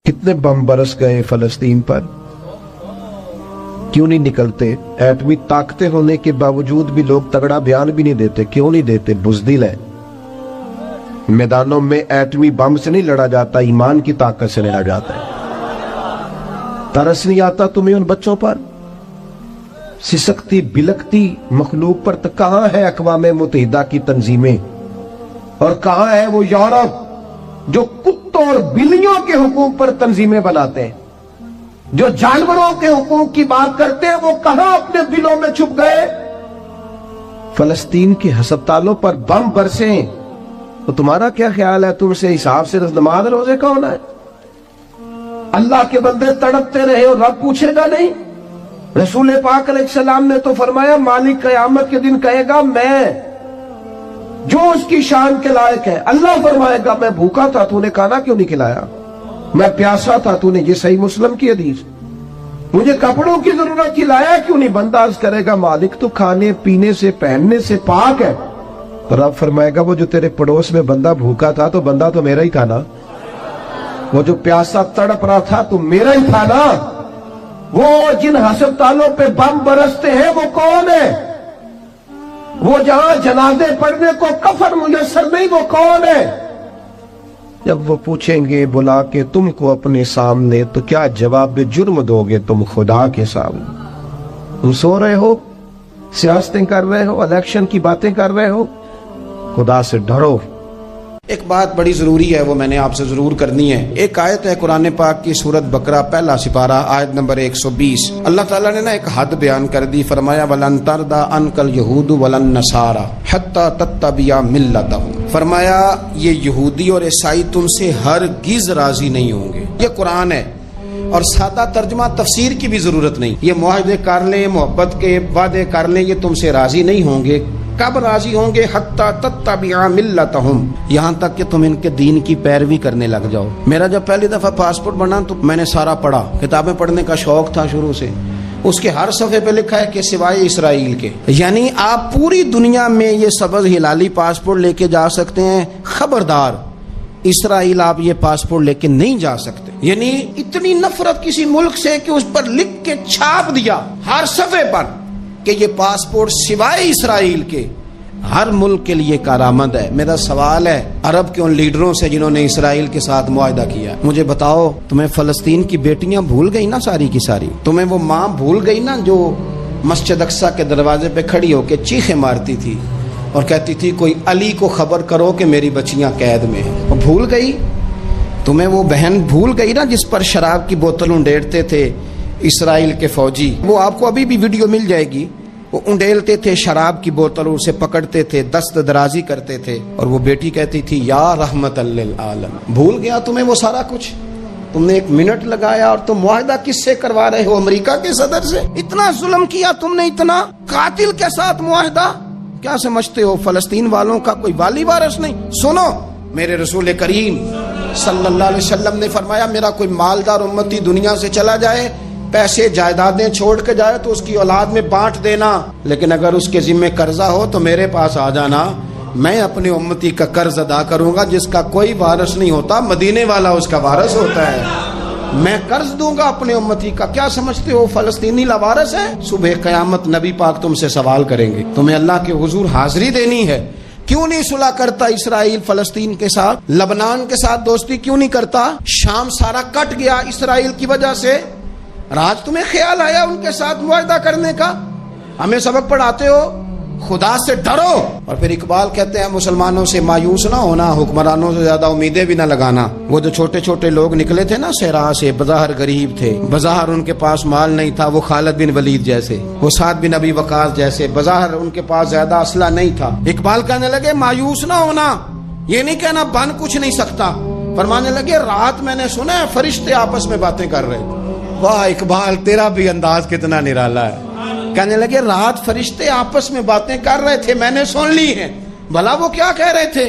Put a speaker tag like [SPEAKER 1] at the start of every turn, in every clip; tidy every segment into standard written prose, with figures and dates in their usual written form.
[SPEAKER 1] کتنے بم برس گئے فلسطین پر، کیوں نہیں نکلتے؟ ایٹمی طاقتیں ہونے کے باوجود بھی لوگ تگڑا بیان بھی نہیں دیتے. کیوں نہیں دیتے؟ بزدل ہے. میدانوں میں ایٹمی بم سے نہیں لڑا جاتا، ایمان کی طاقت سے لڑا جاتا ہے. ترس نہیں آتا تمہیں ان بچوں پر؟ سسکتی بلکتی مخلوق پر تو کہاں ہے اقوام متحدہ کی تنظیمیں، اور کہاں ہے وہ یورپ جو کتوں اور بلیوں کے حقوق پر تنظیمیں بناتے ہیں، جو جانوروں کے حقوق کی بات کرتے ہیں؟ وہ کہاں اپنے دلوں میں چھپ گئے؟ فلسطین کے ہسپتالوں پر بم برسیں تو تمہارا کیا خیال ہے؟ تم سے حساب سے نماز روزے کا ہونا ہے؟ اللہ کے بندے تڑپتے رہے اور رب پوچھے گا نہیں؟ رسول پاک علیہ السلام نے تو فرمایا مالک قیامت کے دن کہے گا میں جو اس کی شان کے لائق ہے. اللہ فرمائے گا میں بھوکا تھا تو نے کھانا کیوں نہیں کھلایا، میں پیاسا تھا تو نے، یہ صحیح مسلم کی حدیث، مجھے کپڑوں کی ضرورت تھی لایا کیوں نہیں؟ بندہ عرض کرے گا مالک تو کھانے پینے سے پہننے سے پاک ہے. تو رب فرمائے گا وہ جو تیرے پڑوس میں بندہ بھوکا تھا تو بندہ تو میرا ہی تھا نا، وہ جو پیاسا تڑپ رہا تھا تو میرا ہی تھا نا. وہ جن ہسپتالوں پہ بم برستے ہیں وہ کون ہے؟ وہ جہاں جنازے پڑھنے کو کفن میسر نہیں وہ کون ہے؟ جب وہ پوچھیں گے بلا کے تم کو اپنے سامنے تو کیا جواب جرم دو گے تم خدا کے سامنے؟ تم سو رہے ہو، سیاستیں کر رہے ہو، الیکشن کی باتیں کر رہے ہو. خدا سے ڈرو.
[SPEAKER 2] ایک بات بڑی ضروری ہے، وہ میں نے آپ سے ضرور کرنی ہے. ایک آیت ہے قرآن پاک کی سورت بقرہ پہلا سپارہ آیت نمبر 120. اللہ تعالیٰ نے ایک حد بیان کر دی، فرمایا وَلَن تَرْضَىٰ عَنْكَ الْيَهُودُ وَلَا النَّصَارَىٰ حَتَّىٰ تَتَّبِعَ مِلَّتَهُمْ. فرمایا یہ یہودی اور عیسائی تم سے ہرگز راضی نہیں ہوں گے. یہ قرآن ہے اور سادہ ترجمہ تفسیر کی بھی ضرورت نہیں. یہ معاہدے کر لیں، محبت کے وعدے کر لیں، یہ تم سے راضی نہیں ہوں گے. کب راضی ہوں گے؟ حتی تتبع ملتہم، یہاں تک کہ تم ان کے دین کی پیروی کرنے لگ جاؤ. میرا جب پہلی دفعہ پاسپورٹ بنا تو میں نے سارا پڑھا، کتابیں پڑھنے کا شوق تھا شروع سے. اس کے ہر صفحے پہ لکھا ہے کہ سوائے اسرائیل کے، یعنی آپ پوری دنیا میں یہ سبز ہلالی پاسپورٹ لے کے جا سکتے ہیں، خبردار اسرائیل آپ یہ پاسپورٹ لے کے نہیں جا سکتے. یعنی اتنی نفرت کسی ملک سے کہ اس پر لکھ کے چھاپ دیا ہر صفحے پر کہ یہ پاسپورٹ سوائے اسرائیل کے ہر ملک کے لیے کارآمد ہے. میرا سوال ہے عرب کے ان لیڈروں سے جنہوں نے اسرائیل کے ساتھ معاہدہ کیا، مجھے بتاؤ تمہیں فلسطین کی بیٹیاں بھول گئی نا ساری کی ساری؟ تمہیں وہ ماں بھول گئی نا جو مسجد اقصیٰ کے دروازے پہ کھڑی ہو کے چیخیں مارتی تھی اور کہتی تھی کوئی علی کو خبر کرو کہ میری بچیاں قید میں ہیں؟ وہ بھول گئی؟ تمہیں وہ بہن بھول گئی نا جس پر شراب کی بوتل انڈیڑتے تھے اسرائیل کے فوجی؟ وہ آپ کو ابھی بھی ویڈیو مل جائے گی. وہ انڈیلتے تھے شراب کی بوتل، اسے پکڑتے تھے، دست درازی کرتے تھے، اور وہ بیٹی کہتی تھی یا رحمت للعالم. بھول گیا تمہیں وہ سارا کچھ؟ تم نے ایک منٹ لگایا اور تم معاہدہ کس سے کروا رہے ہو؟ امریکہ کے صدر سے. اتنا ظلم کیا تم نے، اتنا قاتل کے ساتھ معاہدہ. کیا سمجھتے ہو فلسطین والوں کا کوئی والی وارث نہیں؟ سنو، میرے رسول کریم صلی اللہ علیہ وسلم نے فرمایا میرا کوئی مالدار امتی دنیا سے چلا جائے، پیسے جائیدادیں چھوڑ کے جائے تو اس کی اولاد میں بانٹ دینا، لیکن اگر اس کے ذمہ قرضہ ہو تو میرے پاس آ جانا، میں اپنے امتی کا قرض ادا کروں گا. جس کا کوئی وارث نہیں ہوتا مدینے والا اس کا وارث ہوتا ہے. میں قرض دوں گا اپنے امتی کا. کیا سمجھتے ہو فلسطینی لاوارث ہے؟ صبح قیامت نبی پاک تم سے سوال کریں گے، تمہیں اللہ کے حضور حاضری دینی ہے. کیوں نہیں صلح کرتا اسرائیل فلسطین کے ساتھ؟ لبنان کے ساتھ دوستی کیوں نہیں کرتا؟ شام سارا کٹ گیا اسرائیل کی وجہ سے. راج تمہیں خیال آیا ان کے ساتھ معاہدہ کرنے کا؟ ہمیں سبق پڑھاتے ہو، خدا سے ڈرو. اور پھر اقبال کہتے ہیں مسلمانوں سے مایوس نہ ہونا، حکمرانوں سے زیادہ امیدیں بھی نہ لگانا. وہ جو چھوٹے چھوٹے لوگ نکلے تھے نا صحرا سے، بظاہر غریب تھے، بظاہر ان کے پاس مال نہیں تھا، وہ خالد بن ولید جیسے، وہ سعد بن ابی وقاص جیسے، بظاہر ان کے پاس زیادہ اسلحہ نہیں تھا. اقبال کہنے لگے مایوس نہ ہونا، یہ نہیں کہنا بن کچھ نہیں سکتا. فرمانے لگے رات میں نے سنا ہے فرشتے آپس میں باتیں کر رہے تھے. واہ اقبال تیرا بھی انداز کتنا نرالا ہے. کہنے لگے رات فرشتے آپس میں باتیں کر رہے تھے، میں نے سن لی ہیں. بھلا وہ کیا کہہ رہے تھے؟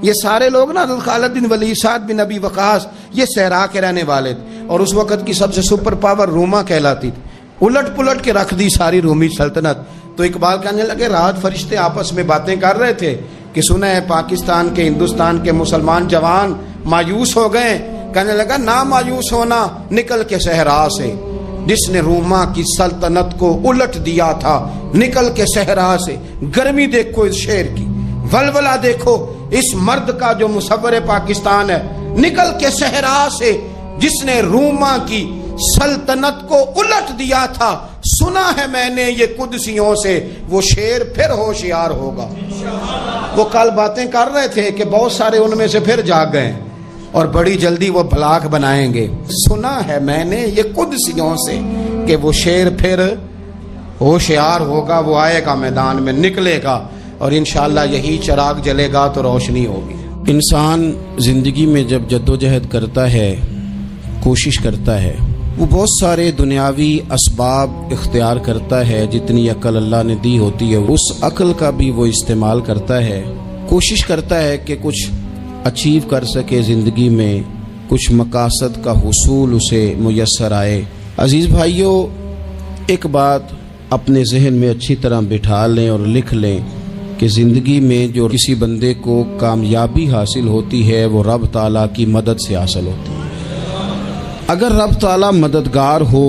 [SPEAKER 2] یہ سارے لوگ نا خالد بن ولید، سعد بن ابی وقاص، یہ صحرا کے رہنے والے تھے، اور اس وقت کی سب سے سپر پاور روما کہلاتی تھی. الٹ پلٹ کے رکھ دی ساری رومی سلطنت. تو اقبال کہنے لگے رات فرشتے آپس میں باتیں کر رہے تھے کہ سنا ہے پاکستان کے، ہندوستان کے مسلمان جوان مایوس ہو گئے، کہنے لگا نا مایوس ہونا نکل کے صحرا سے، جس نے روما کی سلطنت کو الٹ دیا تھا، نکل کے صحرا سے۔ گرمی دیکھو اس شیر کی، ولولہ دیکھو اس مرد کا جو مصور پاکستان ہے، نکل کے صحرا سے جس نے روما کی سلطنت کو الٹ دیا تھا، سنا ہے میں نے یہ قدسیوں سے، وہ شیر پھر ہوشیار ہوگا۔ وہ کل باتیں کر رہے تھے کہ بہت سارے ان میں سے پھر جاگ گئے اور بڑی جلدی وہ بلاک بنائیں گے۔ سنا ہے میں نے یہ قدسیوں سے کہ وہ شیر پھر ہوشیار ہوگا، وہ آئے گا میدان میں، نکلے گا، اور انشاءاللہ یہی چراغ جلے گا تو روشنی ہوگی۔ انسان زندگی میں جب جدوجہد کرتا ہے، کوشش کرتا ہے، وہ بہت سارے دنیاوی اسباب اختیار کرتا ہے، جتنی عقل اللہ نے دی ہوتی ہے اس عقل کا بھی وہ استعمال کرتا ہے، کوشش کرتا ہے کہ کچھ اچیو کر سکے زندگی میں، کچھ مقاصد کا حصول اسے میسر آئے۔ عزیز بھائیوں، ایک بات اپنے ذہن میں اچھی طرح بٹھا لیں اور لکھ لیں کہ زندگی میں جو کسی بندے کو کامیابی حاصل ہوتی ہے وہ رب تعالیٰ کی مدد سے حاصل ہوتی ہے۔ اگر رب تعالیٰ مددگار ہو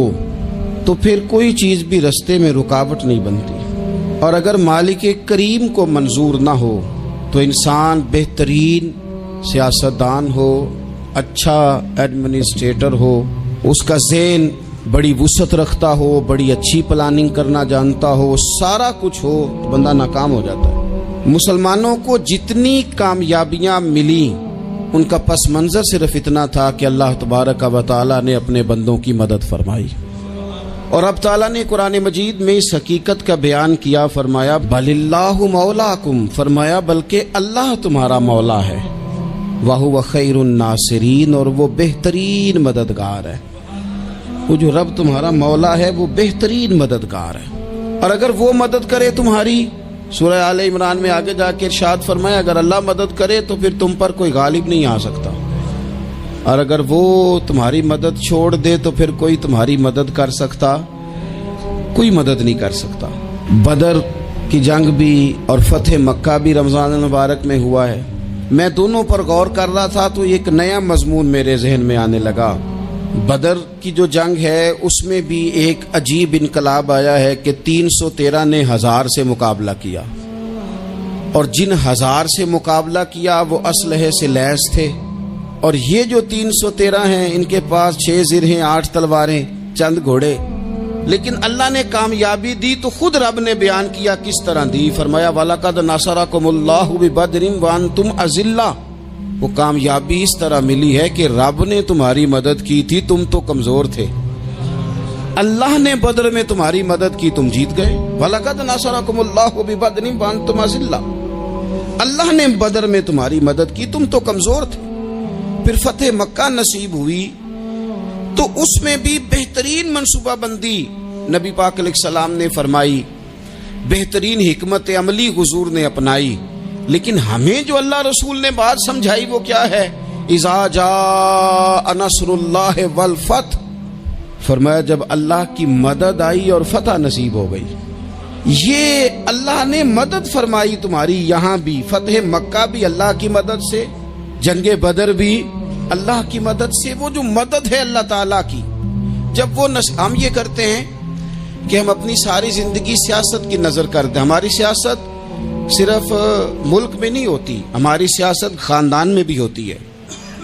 [SPEAKER 2] تو پھر کوئی چیز بھی رستے میں رکاوٹ نہیں بنتی، اور اگر مالک کریم کو منظور نہ ہو تو انسان بہترین سیاستدان ہو، اچھا ایڈمنسٹریٹر ہو، اس کا ذہن بڑی وسعت رکھتا ہو، بڑی اچھی پلاننگ کرنا جانتا ہو، سارا کچھ ہو، تو بندہ ناکام ہو جاتا ہے۔ مسلمانوں کو جتنی کامیابیاں ملیں ان کا پس منظر صرف اتنا تھا کہ اللہ تبارک و تعالیٰ نے اپنے بندوں کی مدد فرمائی، اور اب تعالیٰ نے قرآن مجید میں اس حقیقت کا بیان کیا، فرمایا بل اللہ مولاکم، فرمایا بلکہ اللہ تمہارا مولا ہے، وَهُوَ خَيْرُ النَّاصِرِينَ، اور وہ بہترین مددگار ہے۔ وہ جو رب تمہارا مولا ہے وہ بہترین مددگار ہے، اور اگر وہ مدد کرے تمہاری، سورہ آل عمران میں آگے جا کے ارشاد فرمایا اگر اللہ مدد کرے تو پھر تم پر کوئی غالب نہیں آ سکتا، اور اگر وہ تمہاری مدد چھوڑ دے تو پھر کوئی تمہاری مدد کر سکتا، کوئی مدد نہیں کر سکتا۔ بدر کی جنگ بھی اور فتح مکہ بھی رمضان المبارک میں ہوا ہے۔ میں دونوں پر غور کر رہا تھا تو ایک نیا مضمون میرے ذہن میں آنے لگا۔ بدر کی جو جنگ ہے اس میں بھی ایک عجیب انقلاب آیا ہے کہ 313 نے 1000 سے مقابلہ کیا، اور جن 1000 سے مقابلہ کیا وہ اسلحے سے لیس تھے، اور یہ جو 313 ہیں ان کے پاس 6 زرہیں، 8 تلواریں، چند گھوڑے، لیکن اللہ نے کامیابی دی تو خود رب نے بیان کیا کس طرح دی، فرمایا وَلَقَدْ نَصَرَكُمُ اللَّهُ بِبَدْرٍ وَأَنْتُمْ أَذِلَّةٌ۔ وہ کامیابی اس طرح ملی ہے کہ رب نے تمہاری مدد کی تھی، تم تو کمزور تھے، اللہ نے بدر میں تمہاری مدد کی، تم جیت گئے۔ وَلَقَدْ نَصَرَكُمُ اللَّهُ بِبَدْرٍ وَأَنْتُمْ أَذِلَّةٌ، اللہ نے بدر میں تمہاری مدد کی، تم تو کمزور تھے۔ پھر فتح مکہ نصیب ہوئی تو اس میں بھی بہترین منصوبہ بندی نبی پاک علیہ السلام نے فرمائی، بہترین حکمت عملی حضور نے اپنائی، لیکن ہمیں جو اللہ رسول نے بات سمجھائی وہ کیا ہے؟ اذا جاء نصر اللہ والفتح، فرمایا جب اللہ کی مدد آئی اور فتح نصیب ہو گئی۔ یہ اللہ نے مدد فرمائی تمہاری، یہاں بھی فتح مکہ بھی اللہ کی مدد سے، جنگ بدر بھی اللہ کی مدد سے۔ وہ جو مدد ہے اللہ تعالیٰ کی، جب وہ ہم یہ کرتے ہیں کہ ہم اپنی ساری زندگی سیاست کی نظر کرتے ہیں، ہماری سیاست صرف ملک میں نہیں ہوتی، ہماری سیاست خاندان میں بھی ہوتی ہے،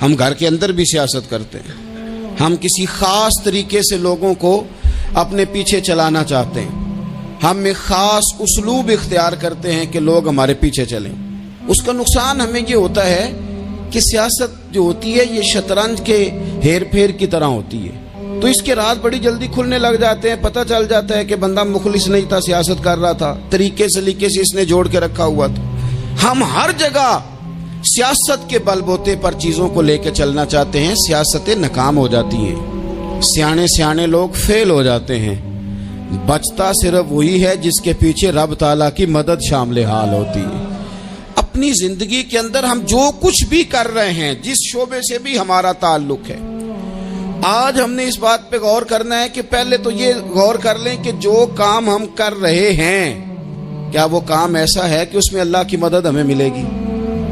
[SPEAKER 2] ہم گھر کے اندر بھی سیاست کرتے ہیں، ہم کسی خاص طریقے سے لوگوں کو اپنے پیچھے چلانا چاہتے ہیں، ہم ایک خاص اسلوب اختیار کرتے ہیں کہ لوگ ہمارے پیچھے چلیں۔ اس کا نقصان ہمیں یہ ہوتا ہے کہ سیاست جو ہوتی ہے یہ شطرنج کے ہیر پھیر کی طرح ہوتی ہے، تو اس کے راز بڑی جلدی کھلنے لگ جاتے ہیں، پتہ چل جاتا ہے کہ بندہ مخلص نہیں تھا، سیاست کر رہا تھا، طریقے سلیقے سے اس نے جوڑ کے رکھا ہوا تھا۔ ہم ہر جگہ سیاست کے بل بوتے پر چیزوں کو لے کے چلنا چاہتے ہیں، سیاستیں ناکام ہو جاتی ہیں، سیانے لوگ فیل ہو جاتے ہیں، بچتا صرف وہی ہے جس کے پیچھے رب تعالیٰ کی مدد شامل حال ہوتی ہے۔ اپنی زندگی کے اندر ہم جو کچھ بھی کر رہے ہیں، جس شعبے سے بھی ہمارا تعلق ہے، آج ہم نے اس بات پہ غور کرنا ہے کہ پہلے تو یہ غور کر لیں کہ جو کام ہم کر رہے ہیں کیا وہ کام ایسا ہے کہ اس میں اللہ کی مدد ہمیں ملے گی؟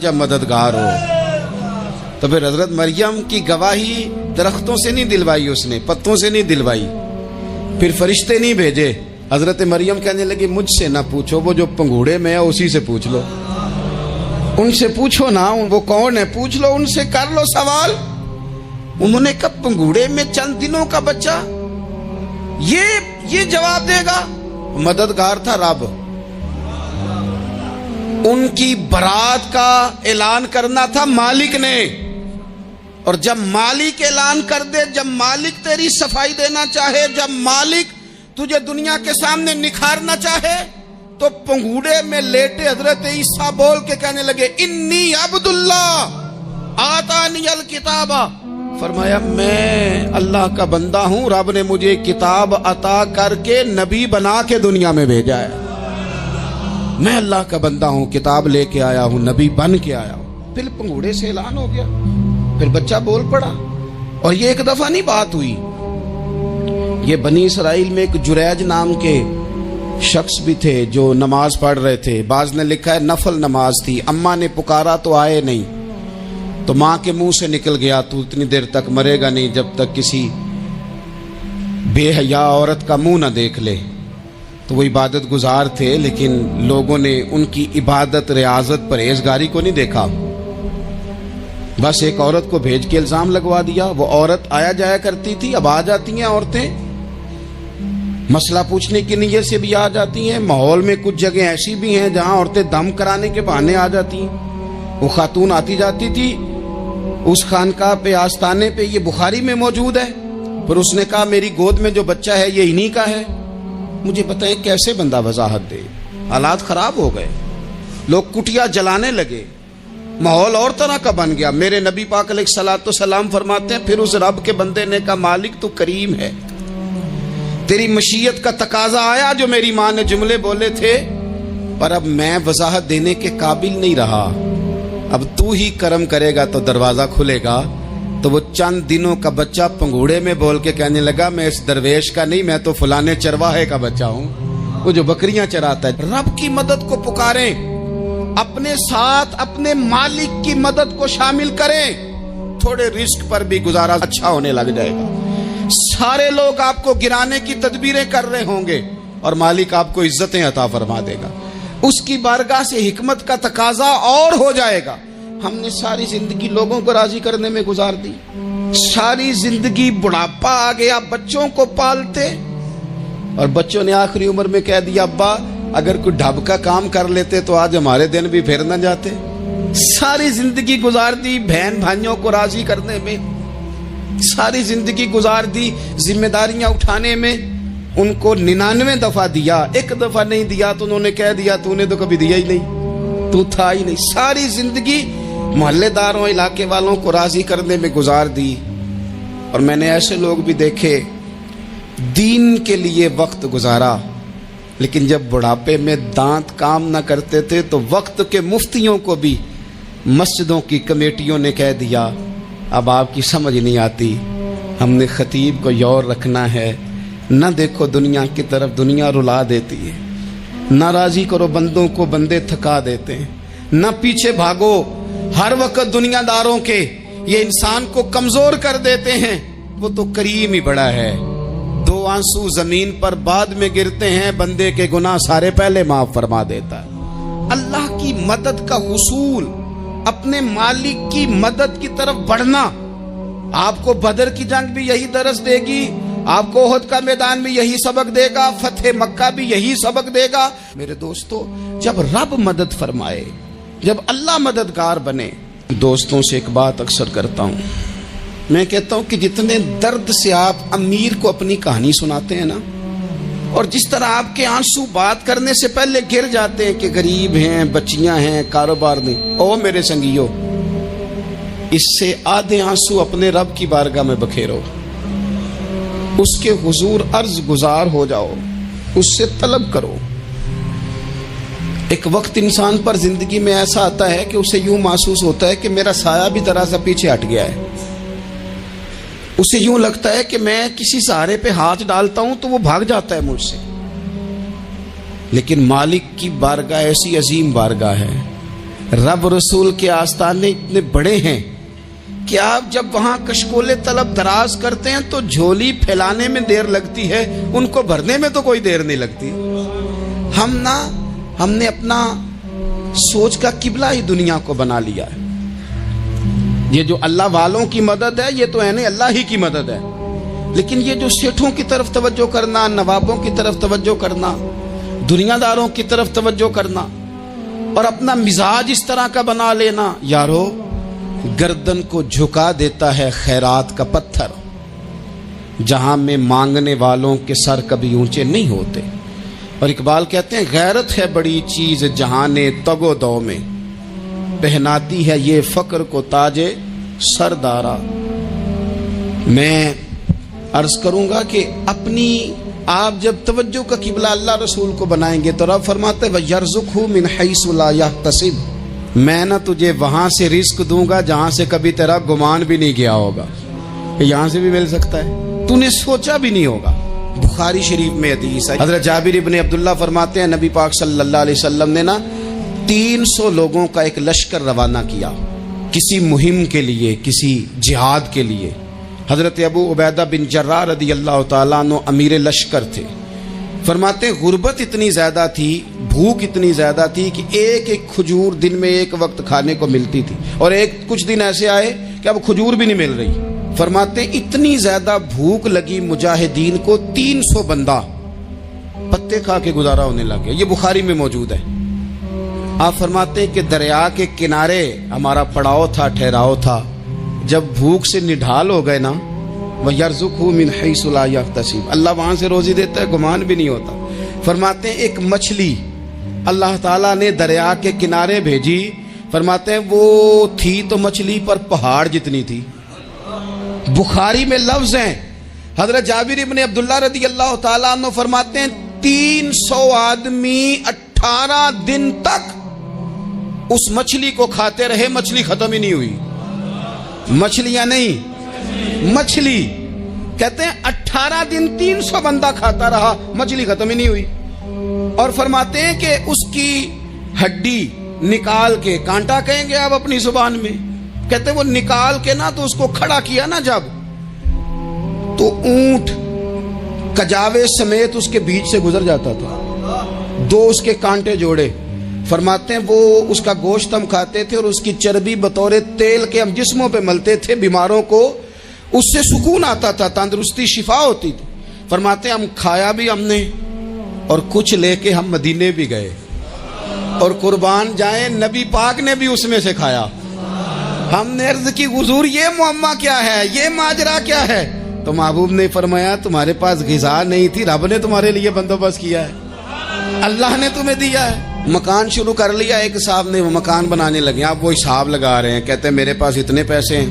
[SPEAKER 2] جب مددگار ہو، تو پھر حضرت مریم کی گواہی درختوں سے نہیں دلوائی، اس نے پتوں سے نہیں دلوائی، پھر فرشتے نہیں بھیجے۔ حضرت مریم کہنے لگی مجھ سے نہ پوچھو، وہ جو پنگوڑے میں ہے اسی سے پوچھ لو، ان سے پوچھو نا، وہ کون ہے پوچھ لو، ان سے کر لو سوال۔ انہوں نے کہا پنگوڑے میں چند دنوں کا بچہ یہ جواب دے گا؟ مددگار تھا رب، ان کی برات کا اعلان کرنا تھا مالک نے، اور جب مالک اعلان کر دے، جب مالک تیری صفائی دینا چاہے، جب مالک تجھے دنیا کے سامنے نکھارنا چاہے، تو پنگوڑے میں لیٹے حضرت عیسیٰ بول کے کہنے لگے انی عبداللہ آتانی الکتاب، فرمایا میں اللہ کا بندہ ہوں، رب نے مجھے کتاب عطا کر کے نبی بنا کے دنیا میں بھیجا ہے، میں اللہ کا بندہ ہوں، کتاب لے کے آیا ہوں، نبی بن کے آیا ہوں۔ پھر پنگوڑے سے اعلان ہو گیا، پھر بچہ بول پڑا، اور یہ ایک دفعہ نہیں بات ہوئی، یہ بنی اسرائیل میں ایک جریج نام کے شخص بھی تھے جو نماز پڑھ رہے تھے، بعض نے لکھا ہے نفل نماز تھی، اماں نے پکارا تو آئے نہیں، تو ماں کے منہ سے نکل گیا تو اتنی دیر تک مرے گا نہیں جب تک کسی بے حیا عورت کا منہ نہ دیکھ لے۔ تو وہ عبادت گزار تھے، لیکن لوگوں نے ان کی عبادت، ریاضت، پرہیزگاری کو نہیں دیکھا، بس ایک عورت کو بھیج کے الزام لگوا دیا۔ وہ عورت آیا جایا کرتی تھی، اب آ جاتی ہیں عورتیں، مسئلہ پوچھنے کی نیت سے بھی آ جاتی ہیں۔ ماحول میں کچھ جگہ ایسی بھی ہیں جہاں عورتیں دم کرانے کے بہانے آ جاتی ہیں۔ وہ خاتون آتی جاتی تھی اس خانقاہ پہ، آستانے پہ، یہ بخاری میں موجود ہے، پھر اس نے کہا میری گود میں جو بچہ ہے یہ انہی کا ہے۔ مجھے بتائیں کیسے بندہ وضاحت دے؟ حالات خراب ہو گئے، لوگ کٹیا جلانے لگے، ماحول اور طرح کا بن گیا۔ میرے نبی پاک علیہ الصلوۃ والسلام فرماتے ہیں پھر اس رب کے بندے نے کہا مالک تو کریم ہے، تیری مشیت کا تقاضا آیا جو میری ماں نے جملے بولے تھے، پر اب میں وضاحت دینے کے قابل نہیں رہا، اب تو ہی کرم کرے گا تو دروازہ کھلے گا۔ تو وہ چند دنوں کا بچہ پنگوڑے میں بول کے کہنے لگا میں اس درویش کا نہیں، میں تو فلانے چرواہے کا بچہ ہوں، وہ جو بکریاں چراتا ہے۔ رب کی مدد کو پکاریں، اپنے ساتھ اپنے مالک کی مدد کو شامل کریں، تھوڑے رزق پر بھی گزارا اچھا ہونے لگ جائے گا۔ سارے لوگ آپ کو گرانے کی تدبیریں کر رہے ہوں گے اور مالک آپ کو عزتیں عطا فرما دے گا، اس کی بارگاہ سے حکمت کا تقاضا اور ہو جائے گا۔ ہم نے ساری زندگی لوگوں کو راضی کرنے میں گزار دی، ساری زندگی بڑھاپا آ گیا بچوں کو پالتے، اور بچوں نے آخری عمر میں کہہ دیا ابا اگر کوئی ڈھب کا کام کر لیتے تو آج ہمارے دن بھی پھر نہ جاتے۔ ساری زندگی گزار دی بہن بھائیوں کو راضی کرنے میں، ساری زندگی گزار دی ذمہ داریاں اٹھانے میں، ان کو 99 دفعہ دیا، ایک دفعہ نہیں دیا تو انہوں نے کہہ دیا تو نے تو کبھی دیا ہی نہیں، تو تھا ہی نہیں۔ ساری زندگی محلے داروں، علاقے والوں کو راضی کرنے میں گزار دی۔ اور میں نے ایسے لوگ بھی دیکھے دین کے لیے وقت گزارا، لیکن جب بڑھاپے میں دانت کام نہ کرتے تھے تو وقت کے مفتیوں کو بھی مسجدوں کی کمیٹیوں نے کہہ دیا اب آپ کی سمجھ نہیں آتی، ہم نے خطیب کو یور رکھنا ہے، نہ دیکھو دنیا کی طرف، دنیا رلا دیتی ہے، نہ راضی کرو بندوں کو، بندے تھکا دیتے ہیں، نہ پیچھے بھاگو ہر وقت دنیا داروں کے، یہ انسان کو کمزور کر دیتے ہیں۔ وہ تو کریم ہی بڑا ہے، 2 آنسو زمین پر بعد میں گرتے ہیں، بندے کے گناہ سارے پہلے معاف فرما دیتا ہے۔ اللہ کی مدد کا حصول، اپنے مالک کی مدد کی طرف بڑھنا، آپ کو بدر کی جنگ بھی یہی درس دے گی، آپ کو احد کا میدان بھی یہی سبق دے گا، فتح مکہ بھی یہی سبق دے گا۔ میرے دوستو جب رب مدد فرمائے، جب اللہ مددگار بنے، دوستوں سے ایک بات اکثر کرتا ہوں، میں کہتا ہوں کہ جتنے درد سے آپ امیر کو اپنی کہانی سناتے ہیں نا، اور جس طرح آپ کے آنسو بات کرنے سے پہلے گر جاتے ہیں کہ غریب ہیں، بچیاں ہیں، کاروبار نہیں، او میرے سنگیو، اس سے آدھے آنسو اپنے رب کی بارگاہ میں بکھیرو، اس کے حضور عرض گزار ہو جاؤ، اس سے طلب کرو۔ ایک وقت انسان پر زندگی میں ایسا آتا ہے کہ اسے یوں محسوس ہوتا ہے کہ میرا سایہ بھی ذرا سا پیچھے ہٹ گیا ہے، اسے یوں لگتا ہے کہ میں کسی سہارے پہ ہاتھ ڈالتا ہوں تو وہ بھاگ جاتا ہے مجھ سے، لیکن مالک کی بارگاہ ایسی عظیم بارگاہ ہے، رب رسول کے آستانے اتنے بڑے ہیں کہ آپ جب وہاں کشکول طلب دراز کرتے ہیں تو جھولی پھیلانے میں دیر لگتی ہے، ان کو بھرنے میں تو کوئی دیر نہیں لگتی۔ ہم نے اپنا سوچ کا قبلہ ہی دنیا کو بنا لیا ہے۔ یہ جو اللہ والوں کی مدد ہے یہ تو ہے نہیں، اللہ ہی کی مدد ہے، لیکن یہ جو سیٹھوں کی طرف توجہ کرنا، نوابوں کی طرف توجہ کرنا، دنیا داروں کی طرف توجہ کرنا اور اپنا مزاج اس طرح کا بنا لینا، یارو گردن کو جھکا دیتا ہے خیرات کا پتھر، جہاں میں مانگنے والوں کے سر کبھی اونچے نہیں ہوتے۔ اور اقبال کہتے ہیں غیرت ہے بڑی چیز جہانے تگ و دو میں، پہناتی ہے یہ فقر کو تاج سردارا۔ میں عرض کروں گا کہ اپنی آپ جب توجہ کا قبلہ اللہ رسول کو بنائیں گے تو رب فرماتے وَيَرْزُقْهُ مِنْ حَيْثُ لَا يَحْتَسِبُ، میں نہ تجھے وہاں سے رزق دوں گا جہاں سے کبھی تیرا گمان بھی نہیں گیا ہوگا، یہاں سے بھی مل سکتا ہے، تو نے سوچا بھی نہیں ہوگا۔ بخاری شریف میں حدیث ہے، حضرت جابر ابن عبداللہ فرماتے ہیں نبی پاک صلی اللہ علیہ وسلم نے 300 لوگوں کا ایک لشکر روانہ کیا کسی مہم کے لیے، کسی جہاد کے لیے۔ حضرت ابو عبیدہ بن جراح رضی اللہ تعالیٰ عنہ امیر لشکر تھے۔ فرماتے غربت اتنی زیادہ تھی، بھوک اتنی زیادہ تھی کہ ایک ایک کھجور دن میں ایک وقت کھانے کو ملتی تھی، اور کچھ دن ایسے آئے کہ اب کھجور بھی نہیں مل رہی۔ فرماتے اتنی زیادہ بھوک لگی مجاہدین کو 300 بندہ پتے کھا کے گزارا ہونے لگ گیا۔ یہ بخاری میں موجود ہے۔ آپ فرماتے ہیں کہ دریا کے کنارے ہمارا پڑاؤ تھا، ٹھہراؤ تھا، جب بھوک سے نڈھال ہو گئے نا، وَيَرْزُقْهُ مِنْ حَيْثُ لَا يَحْتَسِبُ، اللہ وہاں سے روزی دیتا ہے، گمان بھی نہیں ہوتا۔ فرماتے ہیں ایک مچھلی اللہ تعالیٰ نے دریا کے کنارے بھیجی، فرماتے ہیں وہ تھی تو مچھلی پر پہاڑ جتنی تھی۔ بخاری میں لفظ ہیں، حضرت جابر ابن عبداللہ رضی اللہ تعالیٰ عنہ فرماتے ہیں 300 آدمی 18 دن تک اس مچھلی کو کھاتے رہے، مچھلی ختم ہی نہیں ہوئی۔ مچھلیاں نہیں، مچھلی کہتے ہیں 18 دن 300 بندہ کھاتا رہا، مچھلی ختم ہی نہیں ہوئی۔ اور فرماتے ہیں کہ اس کی ہڈی نکال کے، کانٹا کہیں گے آپ اپنی زبان میں، کہتے ہیں وہ نکال کے نا تو اس کو کھڑا کیا نا جب، تو اونٹ کجاوے سمیت اس کے بیچ سے گزر جاتا تھا، 2 اس کے کانٹے جوڑے۔ فرماتے ہیں وہ اس کا گوشت ہم کھاتے تھے اور اس کی چربی بطور تیل کے ہم جسموں پہ ملتے تھے، بیماروں کو اس سے سکون آتا تھا، تندرستی شفا ہوتی تھی۔ فرماتے ہیں ہم کھایا بھی ہم نے، اور کچھ لے کے ہم مدینے بھی گئے، اور قربان جائیں نبی پاک نے بھی اس میں سے کھایا۔ ہم نے عرض کی حضور یہ معمہ کیا ہے، یہ ماجرا کیا ہے؟ تو محبوب نے فرمایا تمہارے پاس غذا نہیں تھی، رب نے تمہارے لیے بندوبست کیا ہے، اللہ نے تمہیں دیا ہے۔ مکان شروع کر لیا، ایک صاحب نے وہ مکان بنانے لگے، آپ وہ حساب لگا رہے ہیں، کہتے ہیں میرے پاس اتنے پیسے ہیں،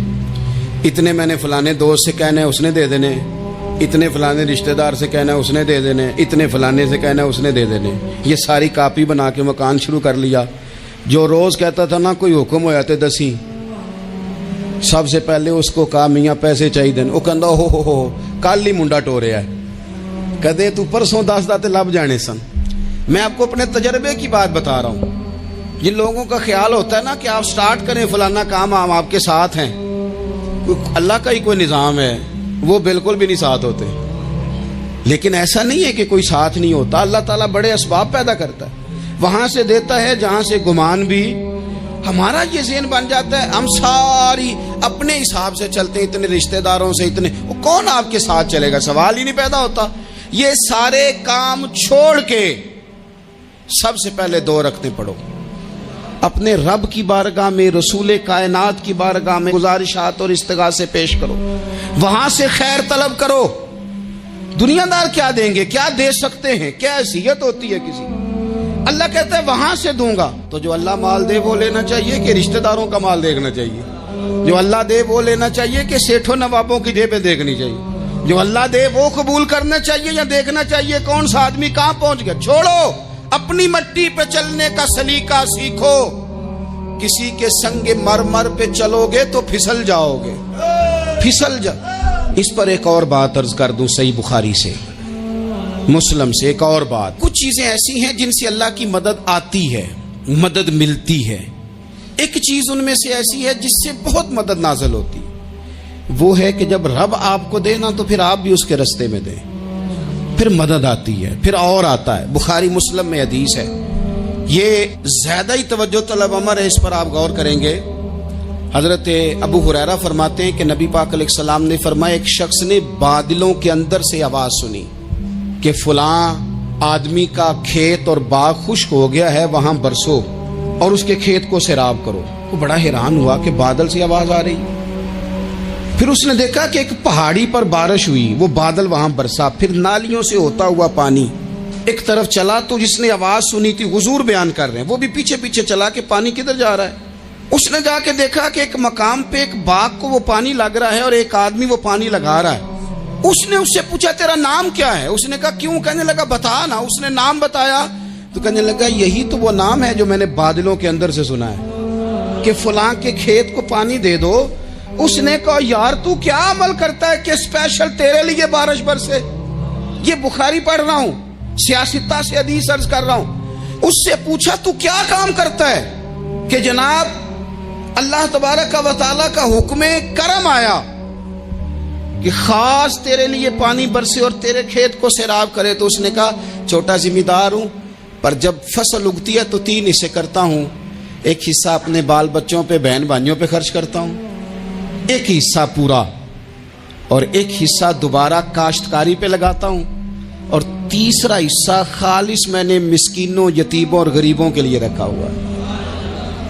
[SPEAKER 2] اتنے میں نے فلانے دوست سے کہنا ہے اس نے دے دینے، اتنے فلانے رشتہ دار سے کہنا ہے اس نے دے دینے، اتنے فلانے سے کہنا ہے اس نے دے دینے۔ یہ ساری کاپی بنا کے مکان شروع کر لیا۔ جو روز کہتا تھا نا کوئی حکم ہو جاتے 10 سب سے پہلے اس کو کہا میاں پیسے چاہیے، وہ کہندا ہو کل ہی منڈا ٹوریا ہے، کہتے تو پرسوں 10 داتے لب جانے سن۔ میں آپ کو اپنے تجربے کی بات بتا رہا ہوں۔ جن لوگوں کا خیال ہوتا ہے نا کہ آپ سٹارٹ کریں فلانا کام، ہم آپ کے ساتھ ہیں، اللہ کا ہی کوئی نظام ہے، وہ بالکل بھی نہیں ساتھ ہوتے۔ لیکن ایسا نہیں ہے کہ کوئی ساتھ نہیں ہوتا، اللہ تعالیٰ بڑے اسباب پیدا کرتا ہے، وہاں سے دیتا ہے جہاں سے گمان بھی۔ ہمارا یہ ذہن بن جاتا ہے ہم ساری اپنے حساب سے چلتے ہیں، اتنے رشتہ داروں سے، اتنے، وہ کون آپ کے ساتھ چلے گا؟ سوال ہی نہیں پیدا ہوتا۔ یہ سارے کام چھوڑ کے سب سے پہلے 2 رکعتیں پڑھو، اپنے رب کی بارگاہ میں، رسول کائنات کی بارگاہ میں گزارشات اور استغاثے پیش کرو، وہاں سے خیر طلب کرو۔ دنیا دار کیا دیں گے، کیا دے سکتے ہیں، کیا حیثیت ہوتی ہے کسی؟ اللہ کہتا ہے وہاں سے دوں گا۔ تو جو اللہ مال دے وہ لینا چاہیے کہ رشتہ داروں کا مال دیکھنا چاہیے؟ جو اللہ دے وہ لینا چاہیے کہ سیٹھوں نوابوں کی جیبیں دیکھنی چاہیے؟ جو اللہ دے وہ قبول کرنا چاہیے یا دیکھنا چاہیے کون سا آدمی کہاں پہنچ گیا؟ چھوڑو، اپنی مٹی پہ چلنے کا سلیقہ سیکھو۔ کسی کے سنگ مرمر پہ چلو گے تو پھسل جاؤ گے، پھسل جا۔ اس پر ایک اور بات عرض کر دوں صحیح بخاری سے، مسلم سے ایک اور بات، کچھ چیزیں ایسی ہیں جن سے اللہ کی مدد آتی ہے، مدد ملتی ہے. ایک چیز ان میں سے ایسی ہے جس سے بہت مدد نازل ہوتی، وہ ہے کہ جب رب آپ کو دے نا تو پھر آپ بھی اس کے رستے میں دیں، پھر مدد آتی ہے، پھر اور آتا ہے. بخاری مسلم میں حدیث ہے، یہ زیادہ ہی توجہ طلب امر ہے، اس پر آپ غور کریں گے. حضرت ابو ہریرہ فرماتے ہیں کہ نبی پاک علیہ السلام نے فرمایا ایک شخص نے بادلوں کے اندر سے آواز سنی کہ فلاں آدمی کا کھیت اور باغ خشک ہو گیا ہے، وہاں برسو اور اس کے کھیت کو سیراب کرو. وہ بڑا حیران ہوا کہ بادل سے آواز آ رہی. پھر اس نے دیکھا کہ ایک پہاڑی پر بارش ہوئی، وہ بادل وہاں برسا، پھر نالیوں سے ہوتا ہوا پانی ایک طرف چلا. تو جس نے آواز سنی تھی، حضور بیان کر رہے ہیں، وہ بھی پیچھے پیچھے چلا کہ پانی کدھر جا رہا ہے. اس نے جا کے دیکھا کہ ایک مقام پہ ایک باغ کو وہ پانی لگ رہا ہے اور ایک آدمی وہ پانی لگا رہا ہے. اس نے اس سے پوچھا تیرا نام کیا ہے؟ اس نے کہا کیوں؟ کہنے لگا بتا نا. اس نے نام بتایا تو کہنے لگا یہی تو وہ نام ہے جو میں نے بادلوں کے اندر سے سنا ہے کہ فلاں کے کھیت کو پانی دے دو. اس نے کہا یار تو کیا عمل کرتا ہے کہ اسپیشل تیرے لیے بارش برسے؟ یہ بخاری پڑھ رہا ہوں، سیاستہ سے حدیث عرض کر رہا ہوں. اس سے پوچھا تو کیا کام کرتا ہے کہ جناب اللہ تبارک و تعالیٰ کا حکم کرم آیا کہ خاص تیرے لیے پانی برسے اور تیرے کھیت کو سیراب کرے. تو اس نے کہا چھوٹا ذمہ دار ہوں، پر جب فصل اگتی ہے تو 3 حصے کرتا ہوں. ایک حصہ اپنے بال بچوں پہ، بہن بھائیوں پہ خرچ کرتا ہوں، ایک حصہ پورا، اور ایک حصہ دوبارہ کاشتکاری پہ لگاتا ہوں، اور تیسرا حصہ خالص میں نے مسکینوں، یتیموں اور غریبوں کے لیے رکھا ہوا ہے.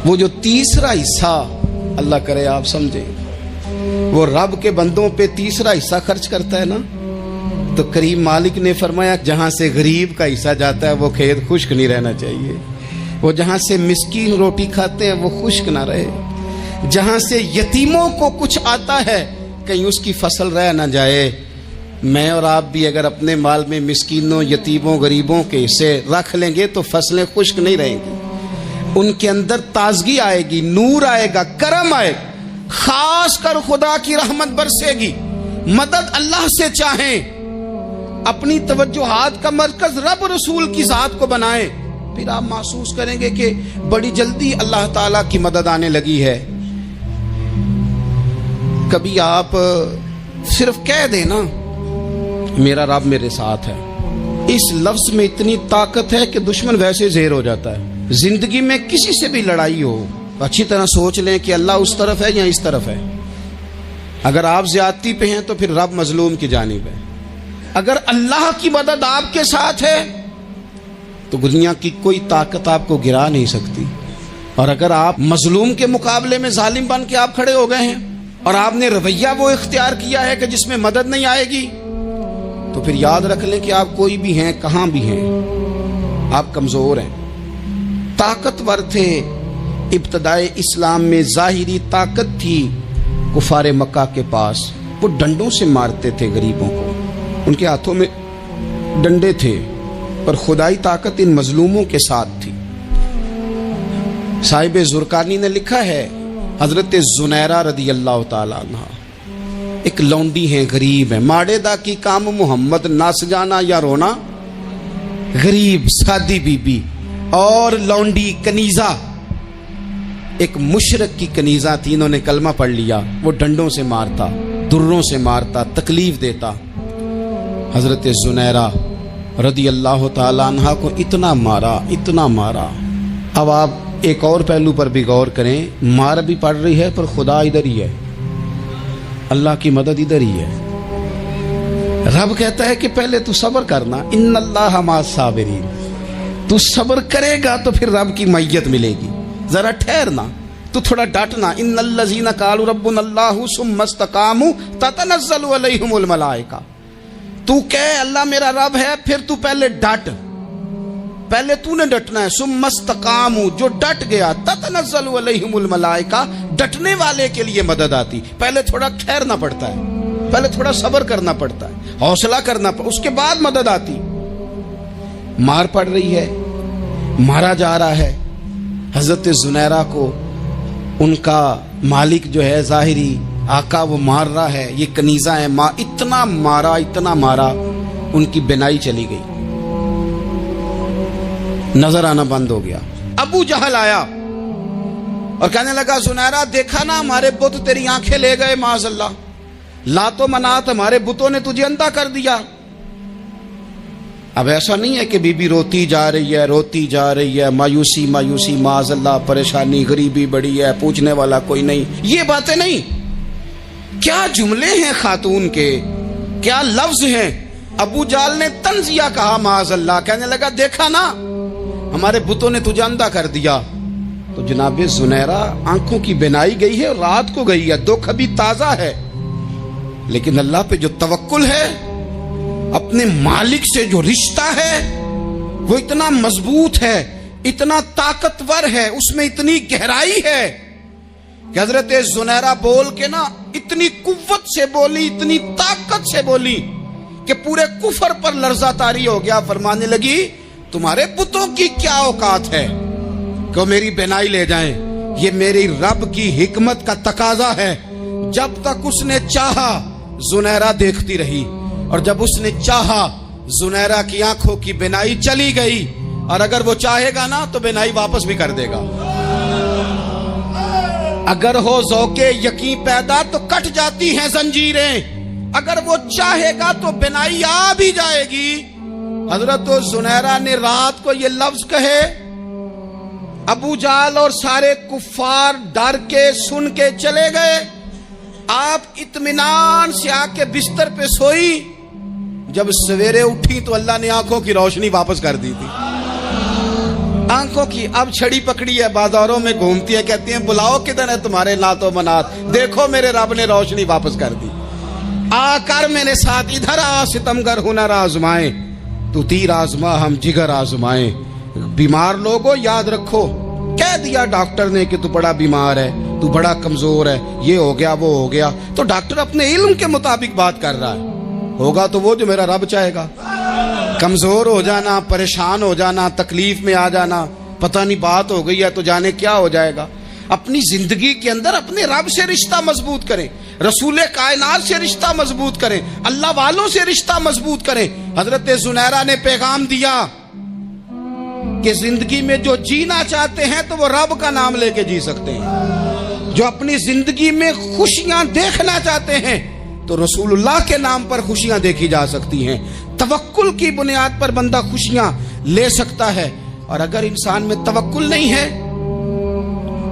[SPEAKER 2] وہ جو تیسرا حصہ، اللہ کرے آپ سمجھے، وہ رب کے بندوں پہ تیسرا حصہ خرچ کرتا ہے نا، تو کریم مالک نے فرمایا جہاں سے غریب کا حصہ جاتا ہے وہ کھیت خشک نہیں رہنا چاہیے. وہ جہاں سے مسکین روٹی کھاتے ہیں وہ خشک نہ رہے. جہاں سے یتیموں کو کچھ آتا ہے کہیں اس کی فصل رہ نہ جائے. میں اور آپ بھی اگر اپنے مال میں مسکینوں، یتیموں، غریبوں کے حصے رکھ لیں گے تو فصلیں خشک نہیں رہیں گی. ان کے اندر تازگی آئے گی، نور آئے گا، کرم آئے گا، خاص کر خدا کی رحمت برسے گی. مدد اللہ سے چاہیں، اپنی توجہات کا مرکز رب رسول کی ذات کو بنائیں، پھر آپ محسوس کریں گے کہ بڑی جلدی اللہ تعالیٰ کی مدد آنے لگی ہے. کبھی آپ صرف کہہ دیں نا میرا رب میرے ساتھ ہے، اس لفظ میں اتنی طاقت ہے کہ دشمن ویسے زہر ہو جاتا ہے. زندگی میں کسی سے بھی لڑائی ہو، اچھی طرح سوچ لیں کہ اللہ اس طرف ہے یا اس طرف ہے. اگر آپ زیادتی پہ ہیں تو پھر رب مظلوم کی جانب ہے. اگر اللہ کی مدد آپ کے ساتھ ہے تو دنیا کی کوئی طاقت آپ کو گرا نہیں سکتی. اور اگر آپ مظلوم کے مقابلے میں ظالم بن کے آپ کھڑے ہو گئے ہیں اور آپ نے رویہ وہ اختیار کیا ہے کہ جس میں مدد نہیں آئے گی، تو پھر یاد رکھ لیں کہ آپ کوئی بھی ہیں، کہاں بھی ہیں، آپ کمزور ہیں. طاقتور تھے ابتدائے اسلام میں، ظاہری طاقت تھی کفار مکہ کے پاس، وہ ڈنڈوں سے مارتے تھے غریبوں کو، ان کے ہاتھوں میں ڈنڈے تھے، پر خدائی طاقت ان مظلوموں کے ساتھ تھی. صاحب زرقانی نے لکھا ہے حضرت زنیرہ رضی اللہ تعالی عنہ ایک لونڈی ہیں، غریب ہیں، ماڑے دا کی کام محمد ناس جانا یا رونا. غریب سادی بی بی اور لونڈی کنیزہ، ایک مشرک کی کنیزہ تھی، انہوں نے کلمہ پڑھ لیا. وہ ڈنڈوں سے مارتا، دروں سے مارتا، تکلیف دیتا. حضرت زنیرہ رضی اللہ تعالیٰ عنہ کو اتنا مارا، اتنا مارا. اب آپ ایک اور پہلو پر بھی غور کریں، مار بھی پڑ رہی ہے پر خدا ادھر ہی ہے، اللہ کی مدد ادھر ہی ہے. رب کہتا ہے کہ پہلے تو صبر کرنا، ان اللہ مع الصابرین. تو صبر کرے گا تو پھر رب کی معیت ملے گی. ذرا ٹھہرنا، تو تھوڑا ڈٹنا. ان الذین قالوا ربنا اللہ ثم استقاموا تتنزل علیہم الملائکہ. تو کہے اللہ میرا رب ہے، پھر تو پہلے ڈٹ، پہلے تو نے ڈٹنا ہے. ثم استقاموا، جو ڈٹ گیا، تتنزل علیہم الملائکہ، ڈٹنے والے کے لیے مدد آتی. پہلے تھوڑا ٹھہرنا پڑتا ہے، پہلے تھوڑا صبر کرنا پڑتا ہے، حوصلہ کرنا پڑتا، اس کے بعد مدد آتی. مار پڑ رہی ہے، مارا جا رہا ہے. حضرت زنیرہ کو ان کا مالک جو ہے ظاہری آقا وہ مار رہا ہے، یہ کنیزہ ہے. اتنا مارا، اتنا مارا ان کی بینائی چلی گئی, نظر آنا بند ہو گیا. ابو جہل آیا اور کہنے لگا زنیرہ دیکھا نا ہمارے بت تیری آنکھیں لے گئے معاذ اللہ, لات و منات ہمارے بتوں نے تجھے اندھا کر دیا. اب ایسا نہیں ہے کہ بی بی روتی جا رہی ہے, مایوسی معاذ اللہ, پریشانی غریبی بڑی ہے, پوچھنے والا کوئی نہیں, یہ باتیں نہیں. کیا جملے ہیں خاتون کے, کیا لفظ ہیں. ابو جال نے تنزیہ کہا معاذ اللہ, کہنے لگا دیکھا نا ہمارے بتوں نے تجھے اندھا کر دیا. تو جناب زنیرہ آنکھوں کی بینائی گئی ہے, رات کو گئی ہے, دکھ ابھی تازہ ہے, لیکن اللہ پہ جو توکل ہے, اپنے مالک سے جو رشتہ ہے وہ اتنا مضبوط ہے, اتنا طاقتور ہے, اس میں اتنی گہرائی ہے کہ حضرت زنیرہ بول کے نا اتنی قوت سے بولی, اتنی طاقت سے بولی کہ پورے کفر پر لرزہ طاری ہو گیا. فرمانے لگی تمہارے بتوں کی کیا اوقات ہے کہ وہ میری بینائی لے جائیں, یہ میری رب کی حکمت کا تقاضا ہے. جب تک اس نے چاہا زنیرہ دیکھتی رہی, اور جب اس نے چاہا زنیرہ کی آنکھوں کی بینائی چلی گئی, اور اگر وہ چاہے گا نا تو بینائی واپس بھی کر دے گا. اگر ہو ذوق یقین پیدا تو کٹ جاتی ہیں زنجیریں, اگر وہ چاہے گا تو بینائی آ بھی جائے گی. حضرت زنیرہ نے رات کو یہ لفظ کہے, ابو جال اور سارے کفار ڈر کے سن کے چلے گئے. آپ اطمینان سے آ کے بستر پہ سوئی. جب سویرے اٹھی تو اللہ نے آنکھوں کی روشنی واپس کر دی تھی. آنکھوں کی اب چھڑی پکڑی ہے, بازاروں میں گھومتی ہے, کہتی ہیں بلاؤ کدھر ہے تمہارے لات و منات, دیکھو میرے رب نے روشنی واپس کر دی. آ کر میرے ساتھ ادھر آ, ستمگر ہنر آزمائیں, تو تیر آزما ہم جگر آزمائیں. بیمار لوگوں یاد رکھو, کہہ دیا ڈاکٹر نے کہ تو بڑا بیمار ہے, تو بڑا کمزور ہے, یہ ہو گیا وہ ہو گیا, تو ڈاکٹر اپنے علم کے مطابق بات کر رہا ہے. ہوگا تو وہ جو میرا رب چاہے گا. کمزور ہو جانا, پریشان ہو جانا, تکلیف میں آ جانا, پتہ نہیں بات ہو گئی ہے تو جانے کیا ہو جائے گا. اپنی زندگی کے اندر اپنے رب سے رشتہ مضبوط کریں, رسول کائنات سے رشتہ مضبوط کریں, اللہ والوں سے رشتہ مضبوط کریں. حضرت زنیرہ نے پیغام دیا کہ زندگی میں جو جینا چاہتے ہیں تو وہ رب کا نام لے کے جی سکتے ہیں. جو اپنی زندگی میں خوشیاں دیکھنا چاہتے ہیں تو رسول اللہ کے نام پر خوشیاں دیکھی جا سکتی ہیں. توکل کی بنیاد پر بندہ خوشیاں لے سکتا ہے. اور اگر انسان میں توکل نہیں ہے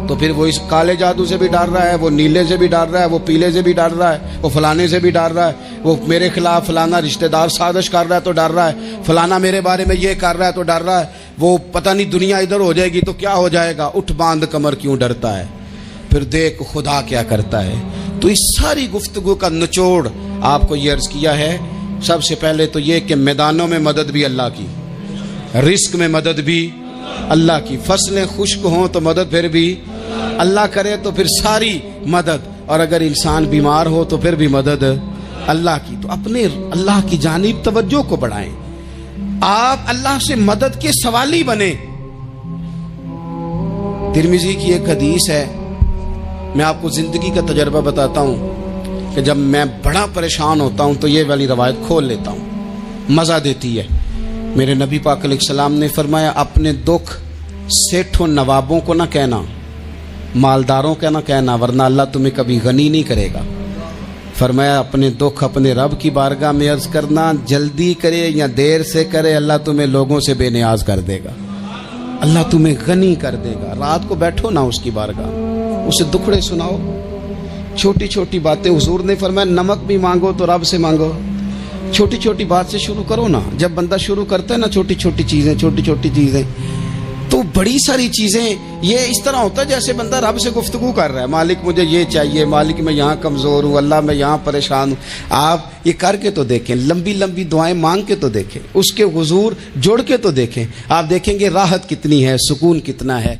[SPEAKER 2] تو پھر وہ اس کالے جادو سے بھی ڈر رہا ہے, وہ نیلے سے بھی ڈر رہا ہے, وہ پیلے سے بھی ڈر رہا ہے, وہ فلانے سے بھی ڈر رہا ہے, وہ میرے خلاف فلانا رشتہ دار سازش کر رہا ہے تو ڈر رہا ہے, فلانا میرے بارے میں یہ کر رہا ہے تو ڈر رہا ہے, وہ پتہ نہیں دنیا ادھر ہو جائے گی تو کیا ہو جائے گا. اٹھ باندھ کمر کیوں ڈرتا ہے, پھر دیکھ خدا کیا کرتا ہے. تو اس ساری گفتگو کا نچوڑ آپ کو یہ عرض کیا ہے. سب سے پہلے تو یہ کہ میدانوں میں مدد بھی اللہ کی, رزق میں مدد بھی اللہ کی, فصلیں خشک ہوں تو مدد پھر بھی اللہ کرے, تو پھر ساری مدد. اور اگر انسان بیمار ہو تو پھر بھی مدد اللہ کی. تو اپنے اللہ کی جانب توجہ کو بڑھائیں, آپ اللہ سے مدد کے سوالی بنیں. ترمذی کی ایک حدیث ہے, میں آپ کو زندگی کا تجربہ بتاتا ہوں کہ جب میں بڑا پریشان ہوتا ہوں تو یہ والی روایت کھول لیتا ہوں, مزہ دیتی ہے. میرے نبی پاک علیہ السلام نے فرمایا اپنے دکھ سیٹھوں نوابوں کو نہ کہنا, مالداروں کا نہ کہنا, ورنہ اللہ تمہیں کبھی غنی نہیں کرے گا. فرمایا اپنے دکھ اپنے رب کی بارگاہ میں عرض کرنا, جلدی کرے یا دیر سے کرے اللہ تمہیں لوگوں سے بے نیاز کر دے گا, اللہ تمہیں غنی کر دے گا. رات کو بیٹھو نا اس کی بارگاہ, اسے دکھڑے سناؤ, چھوٹی چھوٹی باتیں. حضور نے فرمایا نمک بھی مانگو تو رب سے مانگو, چھوٹی چھوٹی بات سے شروع کرو نا. جب بندہ شروع کرتا ہے نا چھوٹی چھوٹی چیزیں تو بڑی ساری چیزیں یہ اس طرح ہوتا ہے جیسے بندہ رب سے گفتگو کر رہا ہے, مالک مجھے یہ چاہیے, مالک میں یہاں کمزور ہوں, اللہ میں یہاں پریشان ہوں. آپ یہ کر کے تو دیکھیں, لمبی لمبی دعائیں مانگ کے تو دیکھیں, اس کے حضور جوڑ کے تو دیکھیں, آپ دیکھیں گے راحت کتنی ہے, سکون کتنا ہے.